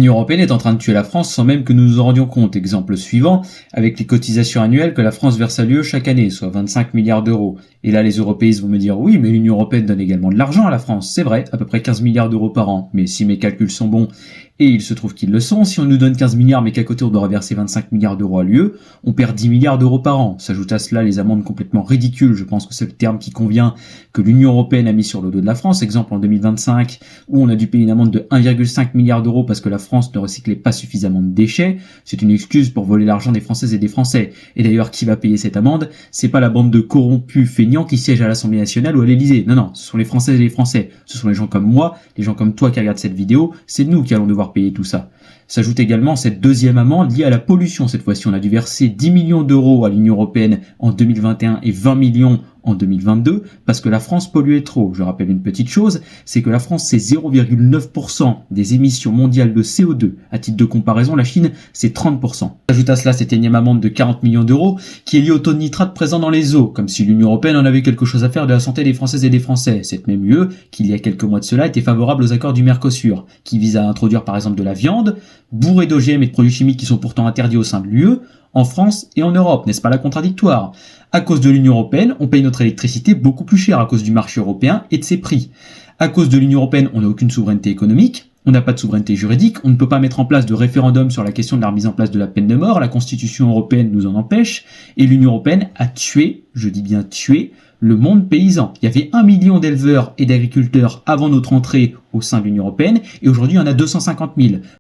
L'Union européenne est en train de tuer la France sans même que nous nous en rendions compte. Exemple suivant, avec les cotisations annuelles que la France verse à l'UE chaque année, soit 25 milliards d'euros. Et là, les européistes vont me dire, oui, mais l'Union européenne donne également de l'argent à la France. C'est vrai, à peu près 15 milliards d'euros par an. Mais si mes calculs sont bons, et il se trouve qu'ils le sont, si on nous donne 15 milliards mais qu'à côté on doit reverser 25 milliards d'euros à l'UE, on perd 10 milliards d'euros par an. S'ajoute à cela les amendes complètement ridicules, je pense que c'est le terme qui convient, que l'Union européenne a mis sur le dos de la France. Exemple en 2025, où on a dû payer une amende de 1,5 milliard d'euros parce que la France ne recyclait pas suffisamment de déchets. C'est une excuse pour voler l'argent des Françaises et des Français. Et d'ailleurs, qui va payer cette amende? C'est pas la bande de corrompus feignants qui siègent à l'Assemblée nationale ou à l'Élysée. Non, ce sont les Françaises et les Français. Ce sont les gens comme moi, les gens comme toi qui regardent cette vidéo. C'est nous qui allons devoir payer tout ça. S'ajoute également cette deuxième amende liée à la pollution. Cette fois-ci, on a dû verser 10 millions d'euros à l'Union européenne en 2021 et 20 millions en 2022 parce que la France polluait trop. Je rappelle une petite chose, c'est que la France c'est 0,9% des émissions mondiales de CO2. À titre de comparaison, la Chine c'est 30%. S'ajoute à cela cette énième amende de 40 millions d'euros qui est liée au taux de nitrate présent dans les eaux, comme si l'Union européenne en avait quelque chose à faire de la santé des Françaises et des Français. Cette même UE, qui il y a quelques mois de cela était favorable aux accords du Mercosur, qui vise à introduire par exemple de la viande, bourrée d'OGM et de produits chimiques qui sont pourtant interdits au sein de l'UE, en France et en Europe, n'est-ce pas là contradictoire? À cause de l'Union européenne, on paye notre électricité beaucoup plus cher à cause du marché européen et de ses prix. À cause de l'Union européenne, on n'a aucune souveraineté économique, on n'a pas de souveraineté juridique, on ne peut pas mettre en place de référendum sur la question de la remise en place de la peine de mort, la Constitution européenne nous en empêche, et l'Union européenne a tué, je dis bien tué, le monde paysan. Il y avait 1 million d'éleveurs et d'agriculteurs avant notre entrée au sein de l'Union européenne, et aujourd'hui il y en a 250 000.